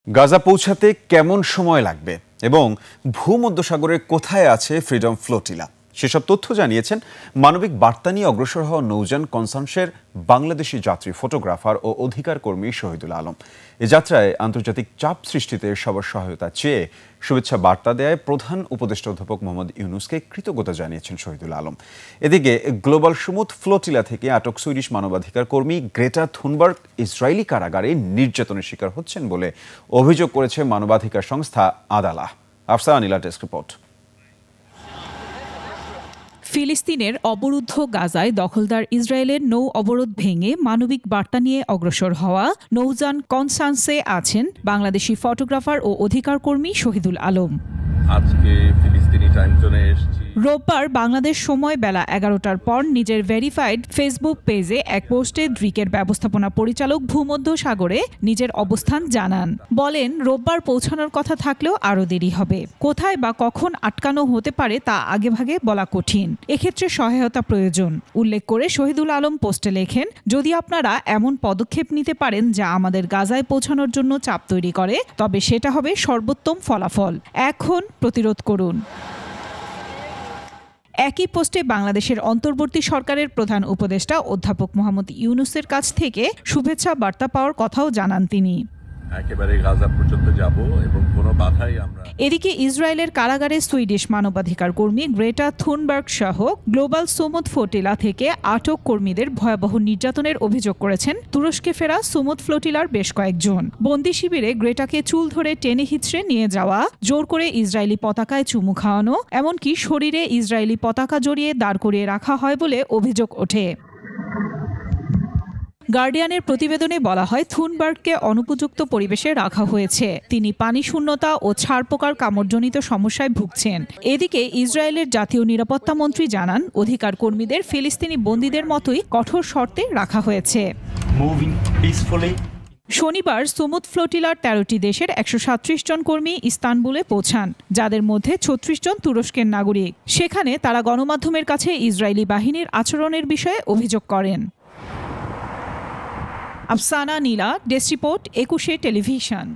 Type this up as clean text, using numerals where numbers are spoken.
গাজা পৌঁছাতে কেমন সময় লাগবে এবং ভূমধ্যসাগরের কোথায় আছে ফ্রিডম ফ্লোটিলা সেসব তথ্য জানিয়েছেন মানবিক বার্তা নিয়ে অগ্রসর হওয়া নৌযান কনসার্নসের বাংলাদেশি যাত্রী ফটোগ্রাফার ও অধিকার কর্মী শহীদুল আলম। এ যাত্রায় আন্তর্জাতিক চাপ সৃষ্টিতে সবার সহায়তা চেয়ে শুভেচ্ছা বার্তা দেয় প্রধান উপদেষ্টা অধ্যাপক মোহাম্মদ ইউনূসকে কৃতজ্ঞতা জানিয়েছেন শহীদুল আলম। এদিকে গ্লোবাল সমুদ ফ্লোটিলা থেকে আটক সুইডিশ মানবাধিকার কর্মী গ্রেটা থুনবার্গ ইসরায়েলি কারাগারে নির্যাতনের শিকার হচ্ছেন বলে অভিযোগ করেছে মানবাধিকার সংস্থা আদালা। আফসানা নীলা ডেস্ক রিপোর্ট। ফিলিস্তিনের অবরুদ্ধ গাজায় দখলদার ইসরায়েলের নৌ অবরোধ ভেঙে মানবিক বার্তা নিয়ে অগ্রসর হওয়া নৌযান কনসার্নসে আছেন বাংলাদেশি ফটোগ্রাফার ও অধিকার কর্মী শহীদুল আলম। আজকে ফিলিস্তিনি টাইম জোনে এসেছি। রোববার বাংলাদেশ সময় বেলা 11টার পর নিজের ভেরিফাইড ফেসবুক পেজে এক পোস্টে ড্রিকের ব্যবস্থাপনা পরিচালক ভূমধ্যসাগরে নিজের অবস্থান জানান। বলেন, রোববার পৌঁছানোর কথা থাকলেও আরও দেরি হবে। কোথায় বা কখন আটকানো হতে পারে তা আগেভাগে বলা কঠিন। এক্ষেত্রে সহায়তা প্রয়োজন উল্লেখ করে শহীদুল আলম পোস্টে লেখেন, যদি আপনারা এমন পদক্ষেপ নিতে পারেন যা আমাদের গাজায় পৌঁছানোর জন্য চাপ তৈরি করে, তবে সেটা হবে সর্বোত্তম ফলাফল। এখন প্রতিরোধ করুন। একই পোস্টে বাংলাদেশের অন্তর্বর্তী সরকারের প্রধান উপদেষ্টা অধ্যাপক মোহাম্মদ ইউনূসের কাছ থেকে শুভেচ্ছা বার্তা পাওয়ার কথাও জানান তিনি। একেবারে গাজা পর্যন্ত যাব এবং কোনো বাধাই আমরা। এদিকে ইসরায়েলের কারাগারে সুইডিশ মানবাধিকার কর্মী গ্রেটা থুনবার্গ সহ গ্লোবাল সমুদ ফ্লোটিলা থেকে আটক কর্মীদের ভয়াবহ নির্যাতনের অভিযোগ করেছেন তুরস্কে ফেরা সমুদ ফ্লোটিলার বেশ কয়েকজন। বন্দি শিবিরে গ্রেটাকে চুল ধরে টেনে হিঁচড়ে নিয়ে যাওয়া, জোর করে ইসরায়েলি পতাকায় চুমু খাওয়ানো, এমনকি শরীরে ইসরায়েলি পতাকা জড়িয়ে দাঁড় করিয়ে রাখা হয় বলে অভিযোগ ওঠে। গার্ডিয়ানের প্রতিবেদনে বলা হয়, থুনবার্গকে অনুপযুক্ত পরিবেশে রাখা হয়েছে। তিনি পানি শূন্যতা ও ছারপোকার কামড়জনিত সমস্যায় ভুগছেন। এদিকে ইসরায়েলের জাতীয় নিরাপত্তা মন্ত্রী জানান, অধিকার কর্মীদের ফিলিস্তিনি বন্দীদের মতোই কঠোর শর্তে রাখা হয়েছে। শনিবার সমুদ ফ্লোটিলার 13টি দেশের 137 জন কর্মী ইস্তানবুলে পৌঁছান, যাদের মধ্যে 36 জন তুরস্কের নাগরিক। সেখানে তারা গণমাধ্যমের কাছে ইসরায়েলি বাহিনীর আচরণের বিষয়ে অভিযোগ করেন। আফসানা নীলা, ডেস্ক রিপোর্ট, 21 টেলিভিশন।